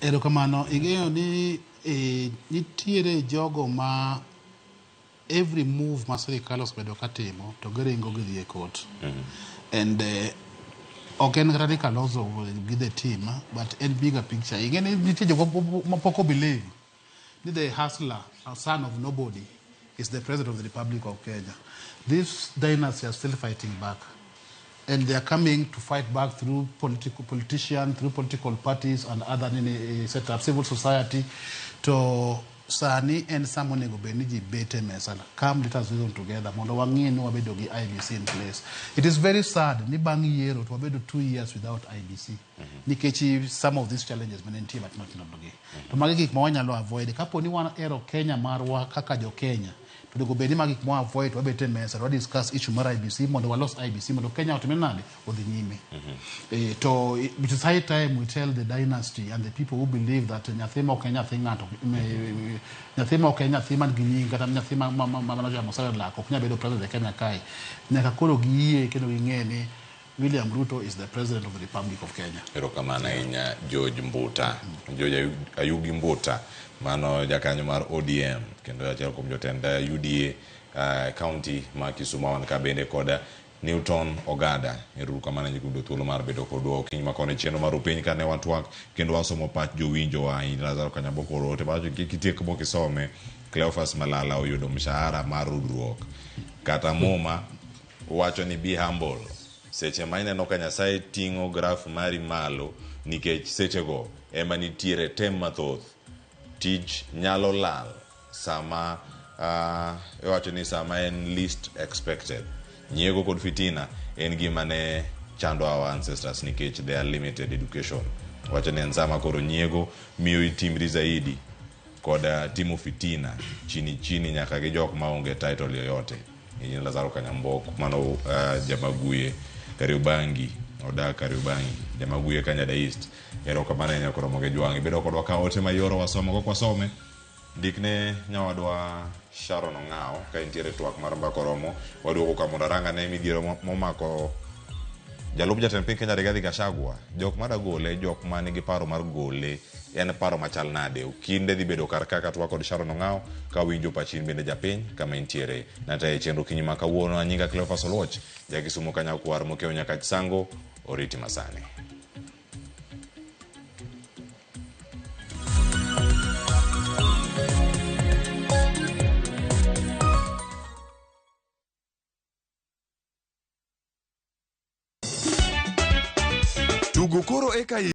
Erokamano, ing'eyo ni nitiere jogo ma every move ma sirikal osebedo katimo to giringo gidhi e court. And ok en kata ni Kalonzo gi the team, but en bigger picture. Ing'e ni nitie jogo mapok believe ni the hustler, a son of nobody, is the president of the Republic of Kenya. This dynasty are still fighting back. And they are coming to fight back through politicians, through political parties and other set up civil society to Sani and someone go beniji bete mesala. Come, let us reason together. Mondo wangi no wabedo gi IBC in place. It is very sad. Ni bangi yero to wabedo 2 years without IBC. Nikechi some of these challenges menenti but not nogi. To magiki mwanya lo avoid. Kapo ni wana ero Kenya marwa kaka jo Kenya. To go beni magik mo avoid wabete mesa. We discuss issue mara IBC. Mondo wa lost IBC. Mondo Kenya otumenade odhinyime. To which is high time we tell the dynasty and the people who believe that nyathema Kenya thinga nyathima Kenya thima ginyinga kata nyathima manaja mosala lako kunya bedo president Kenya kai nyaka koro giye kendo ging'eni William Ruto is the president of the Republic of Kenya. Erokamano ahinya George Mbuta. George Ayugi Mbuta mano jakanyo mar ODM kendo achiel kuom jotend UDA county ma Kisumu wan ka bende koda Newton Ogada. Erokamano nyikudo thuolo mar bedo kodwa kiny makone chieno mar piny kane watwak kendo wasomo pach jowinjo wa Lazaro Kanyabokoro te bacho kitiek mo kisome Cleophas Malala oyudo mshahara mar rudruok kata moma wacho ni be humble seche ma ineno ka Nyasaye ting'o graph mari malo nikech seche go ema nitiere tem mathoth tich nyalo lal sama wacho ni sama en least expected. Nyiego kod fitina en gima ne chando our ancestors nikech they are limited education. Wacho ni nzama koro nyiego miyo itimri zaidi koda timo fitina chini nyaka gi jok maonge title yoyote. Ni Lazaro Kanyambok mano Jamaguye Kariobangi oda Kariobangi Jamaguye Kanyada East. Erokamano nya koro moge jwangi bedo kodwa ka ote mayoro wasomo go kwasome dikne nyawadwa Sharon Ong'ao ka intiere twak mar mbakoromo waduogo ka mondo aranga ne midhiero momako jalup jatend piny Kenya Rigathi Gachagua. Jok mada gole jok mani gi paro mar gole en paro machal nade kinde dhi bedo kar kaka twak kod Sharon Ong'ao ka winjo pachin bende japiny kama intiere nata e chenro kinyi makawuono anyinga Cleophas Oluoch jakisumo kanyakwar mokeo nyaka sango oriti masane. Tugo koro eka